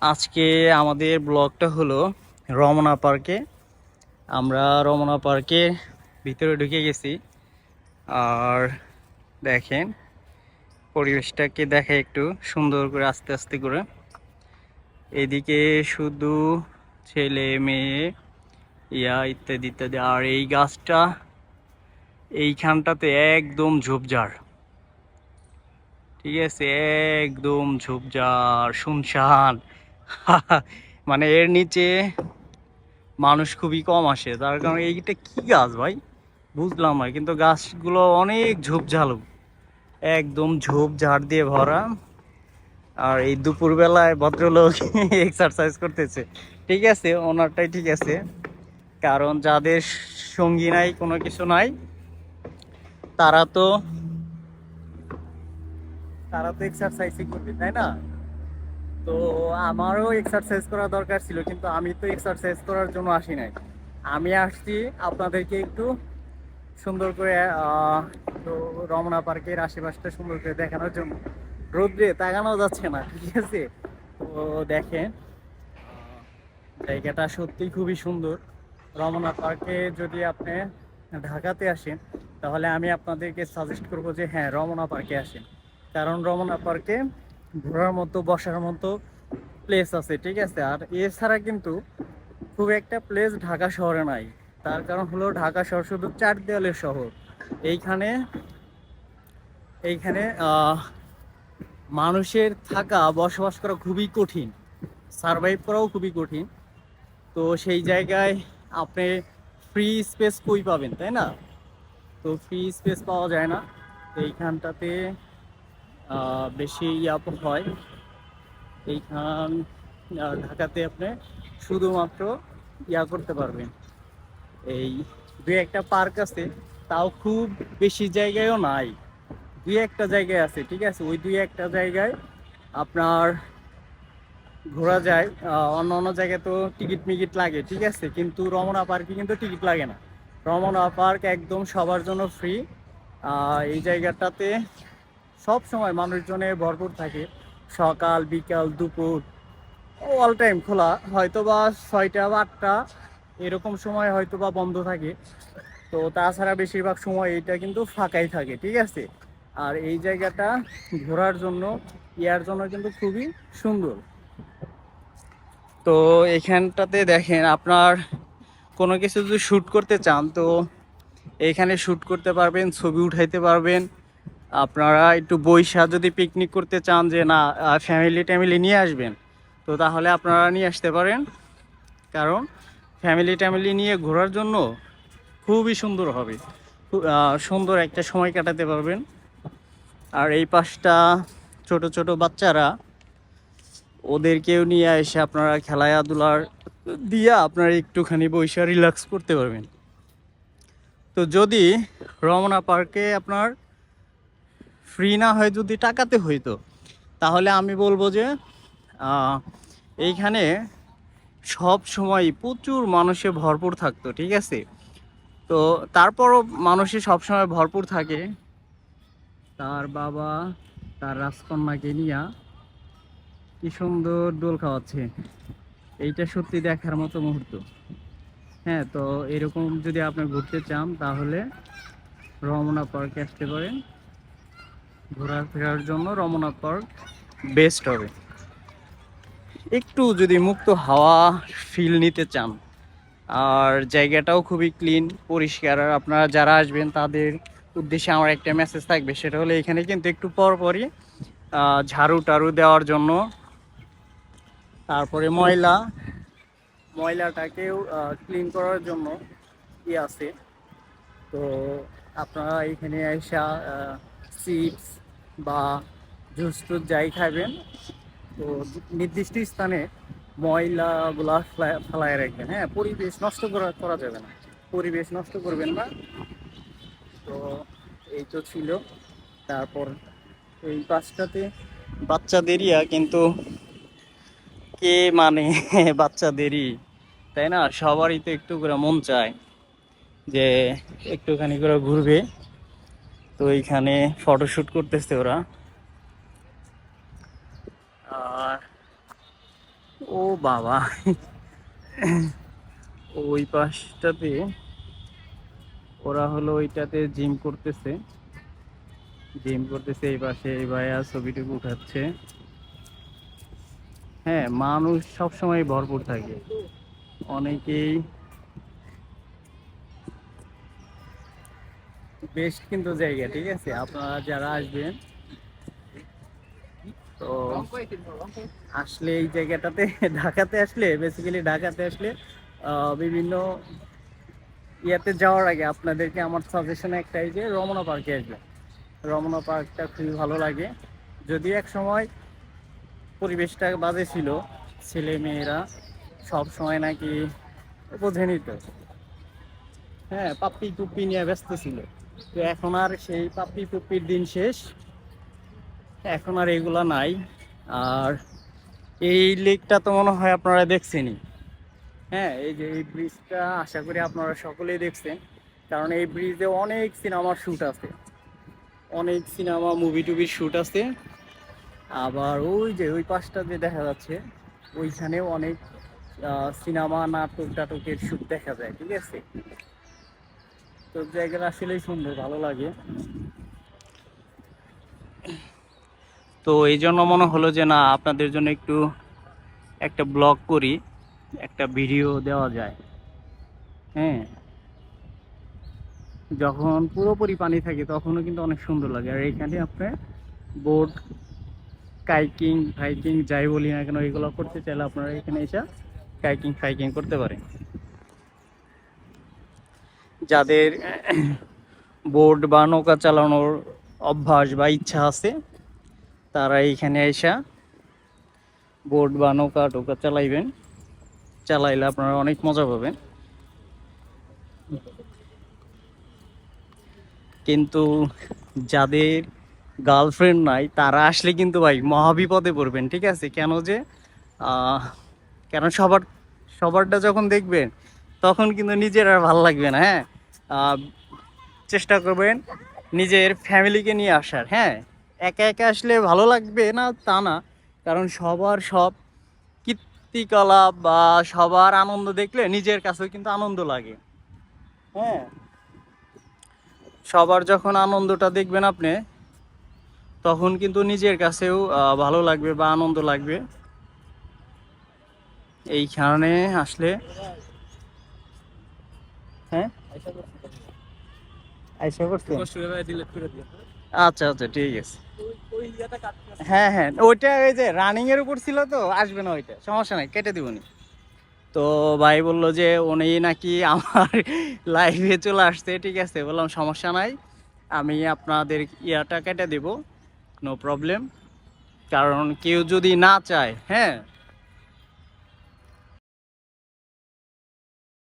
আজকে আমাদের ব্লগটা হলো রমনা পার্কে। আমরা রমনা পার্কে ভিতরে ঢুকে গেছি। আর দেখেন পরিবেশটাকে দেখে একটু সুন্দর করে আস্তে আস্তে করে। এদিকে শুধু ছেলে মেয়ে ইত্যাদি ইত্যাদি। আর এই গাছটা এইখানটাতে একদম ঝোপঝাড়, ঠিক আছে, একদম ঝোপঝাড় শুনশান। মানে এর নিচে মানুষ খুবই কম আসে, তার কারণ এইটা কি গাছ ভাই বুঝলাম না, কিন্তু গাছগুলো অনেক ঝোপঝাড়, একদম ঝোপঝাড় দিয়ে ভরা। আর এই দুপুরবেলায় ভদ্রলোক এক্সারসাইজ করতেছে, ঠিক আছে, ওনারটাই ঠিক আছে। কারণ যাদের সঙ্গী নাই, কোনো কিছু নাই, তারা তো এক্সারসাইজই করবে, তাই না? তো আমারও এক্সারসাইজ করা দরকার ছিল, কিন্তু আমি তো এক্সারসাইজ করার জন্য আসি নাই। আমি আসছি আপনাদেরকে একটু সুন্দর করে তো রমনা পার্কের আশেপাশটা সুন্দর করে দেখানোর জন্য। রোদ্রে তাকানো যাচ্ছে না, ঠিক আছে। তো দেখেন জায়গাটা সত্যি খুবই সুন্দর। রমনা পার্কে যদি আপনি ঢাকাতে আসেন, তাহলে আমি আপনাদেরকে সাজেস্ট করব যে হ্যাঁ, রমনা পার্কে আসেন। কারণ রমনা পার্কে ঘোরার মতো, বসার মতো প্লেস আছে, ঠিক আছে। আর এছাড়া কিন্তু খুব একটা প্লেস ঢাকা শহরে নাই। তার কারণ হলো ঢাকা শহর শুধু চার দেওয়ালের শহর। এইখানে এইখানে মানুষের থাকা, বসবাস করা খুবই কঠিন, সারভাইভ করাও খুবই কঠিন। তো সেই জায়গায় আপনি ফ্রি স্পেস কই পাবেন, তাই না? তো ফ্রি স্পেস পাওয়া যায় না। তো এইখানটাতে বেশি হয়। এইখান ঢাকাতে আপনি শুধুমাত্র করতে পারবেন। এই দুই একটা পার্ক আছে, তাও খুব বেশি জায়গায়ও নাই, দুই একটা জায়গায় আছে, ঠিক আছে। ওই দুই একটা জায়গায় আপনার ঘোরা যায়। অন্য অন্য জায়গায় তো টিকিট মিকিট লাগে, ঠিক আছে, কিন্তু রমনা পার্কে কিন্তু টিকিট লাগে না। রমনা পার্ক একদম সবার জন্য ফ্রি। এই জায়গাটাতে সব সময় মানুষজনে ভরপুর থাকে, সকাল বিকাল দুপুর অল টাইম খোলা। হয়তো বা 6টা বা 8টা এরকম সময় হয়তো বা বন্ধ থাকে। তো তাছাড়া বেশিরভাগ সময় এইটা কিন্তু ফাঁকাই থাকে, ঠিক আছে। আর এই জায়গাটা ঘোরার জন্য, ইয়ার জন্য কিন্তু খুবই সুন্দর। তো এখানটাতে দেখেন, আপনার কোনো কিছু যদি শ্যুট করতে চান, তো এইখানে শ্যুট করতে পারবেন, ছবি উঠাইতে পারবেন। আপনারা একটু বৈশা যদি পিকনিক করতে চান, যে না ফ্যামিলি ট্যামিলি নিয়ে আসবেন, তো তাহলে আপনারা নিয়ে আসতে পারেন। কারণ ফ্যামিলি ট্যামিলি নিয়ে ঘোরার জন্য খুবই সুন্দর হবে, সুন্দর একটা সময় কাটাতে পারবেন। আর এই পাশটা ছোট ছোট বাচ্চারা, ওদেরকেও নিয়ে এসে আপনারা খেলাধুলার দিয়ে আপনারা একটুখানি বৈশা রিল্যাক্স করতে পারবেন। তো যদি রমনা পার্কে আপনার ফ্রি না হয়, যদি টাকাতে হইতো, তাহলে আমি বলবো যে এইখানে সব সময় প্রচুর মানুষে ভরপুর থাকতো, ঠিক আছে। তো তারপরও মানুষে সবসময় ভরপুর থাকে। তার বাবা তার রাজকন্যাকে নিয়ে কি সুন্দর দোল খাওয়াচ্ছে, এইটা সত্যি দেখার মতো মুহূর্ত। হ্যাঁ, তো এরকম যদি আপনি ঘুরতে চান, তাহলে রমনা পার্কে আসতে পারেন। ঘোরাফেরার জন্য রমনা পার্ক বেস্ট হবে। একটু যদি মুক্ত হাওয়া ফিল নিতে চান, আর জায়গাটাও খুবই ক্লিন পরিষ্কার। আর আপনারা যারা আসবেন তাদের উদ্দেশ্যে আমার একটা মেসেজ থাকবে, সেটা হলো এখানে কিন্তু একটু পর পরই ঝাড়ু টাড়ু দেওয়ার জন্য, তারপরে ময়লাটাকেও ক্লিন করার জন্য কি আছে। তো আপনারা এখানে এসে চিপস বা জুস টুস যাই খাবেন, তো নির্দিষ্ট স্থানে ময়লাগুলা ফেলায় রাখবেন। হ্যাঁ, পরিবেশ নষ্ট করা যাবে না, পরিবেশ নষ্ট করবেন না। তো এই তো ছিল। তারপর এই পাঁচটাতে বাচ্চাদেরই, কিন্তু কে মানে বাচ্চাদেরই, তাই না? সবারই তো একটু করে মন চায় যে একটুখানি করে ঘুরবে। তো এইখানে ফটোশুট করতেছে ওরা। আর ও বাবা, ওই পাশটাতে ওরা হলো ওইটাতে জিম করতেছে এই পাশে এই ভাইয়া ছবিটুকু উঠাচ্ছে। হ্যাঁ, মানুষ সবসময় ভরপুর থাকে, অনেকেই। বেস্ট কিন্তু জায়গা, ঠিক আছে, আপনারা যারা আসবেন তো আসলে এই জায়গাটাতে ঢাকাতে আসলে, বেসিক্যালি ঢাকাতে আসলে বিভিন্ন ইয়াতে যাওয়ার আগে আপনাদেরকে আমার সাজেশন একটাই যে রমনা পার্কে আসবেন। রমনা পার্কটা খুবই ভালো লাগে, যদিও এক সময় পরিবেশটা বাজে ছিল, ছেলে মেয়েরা সব সময় নাকি বোঝেনি তো, হ্যাঁ, পাপ্পি টুপ্পি নিয়ে ব্যস্ত ছিল। তো এখন আর সেই পাপ্পি টুপ্পির দিন শেষ, এখন আর এগুলা নাই। আর এই লেকটা তো মনে হয় আপনারা দেখছেনই। হ্যাঁ, এই যে এই ব্রিজটা আশা করি আপনারা সকলেই দেখছেন, কারণ এই ব্রিজে অনেক সিনেমার শ্যুট আছে, অনেক সিনেমা মুভি টুভির শ্যুট আছে। আবার ওই যে ওই পাশটা যে দেখা যাচ্ছে, ওইখানেও অনেক সিনেমা নাটক টাটকের শ্যুট দেখা যায়, ঠিক আছে। তো জায়গাটা আসলেই সুন্দর, ভালো লাগে। তো এই জন্য মনে হলো যে না, আপনাদের জন্য একটু একটা ব্লগ করি, একটা ভিডিও দেওয়া যায়। হ্যাঁ, যখন পুরোপুরি পানি থাকে তখনও কিন্তু অনেক সুন্দর লাগে। আর এখানে আপনার বোট, কাইকিং ফাইকিং যাই বলি না কেন, এগুলো করতে চাইলে আপনারা এখানে এসে কাইকিং ফাইকিং করতে পারেন। যাদের বোট বা নৌকা চালানোর অভ্যাস বা ইচ্ছা আছে, তারা এইখানে এসে বোট বা নৌকা টোকা চালাইবেন, চালাইলে আপনারা অনেক মজা পাবেন। কিন্তু যাদের গার্লফ্রেন্ড নাই তারা আসলে কিন্তু ভাই মহাবিপদে পড়বেন, ঠিক আছে। কেন যে আহ, কেন সবারটা যখন দেখবেন তখন কিন্তু নিজের আর ভালো লাগবে না। হ্যাঁ, আহ, চেষ্টা করবেন নিজের ফ্যামিলিকে নিয়ে আসার। হ্যাঁ, একা একা আসলে ভালো লাগবে না তা না, কারণ সবার সব কীর্তিকলাপ বা সবার আনন্দ দেখলে নিজের কাছেও কিন্তু আনন্দ লাগে। হ্যাঁ, সবার যখন আনন্দটা দেখবেন আপনি, তখন কিন্তু নিজের কাছেও ভালো লাগবে বা আনন্দ লাগবে। এইখানে আসলে, হ্যাঁ, আইসা করতে, আচ্ছা আচ্ছা ঠিক আছে। হ্যাঁ হ্যাঁ, ওইটা ওই যে রানিং এর উপর ছিল, তো আসবে না, ওইটা সমস্যা নাই, কেটে দিবনি। তো ভাই বললো যে উনি নাকি আমার লাইভে চলে আসছে, ঠিক আছে, বললাম সমস্যা নাই, আমি আপনাদের ইয়াটা কেটে দেব, নো প্রবলেম। কারণ কেউ যদি না চায়, হ্যাঁ,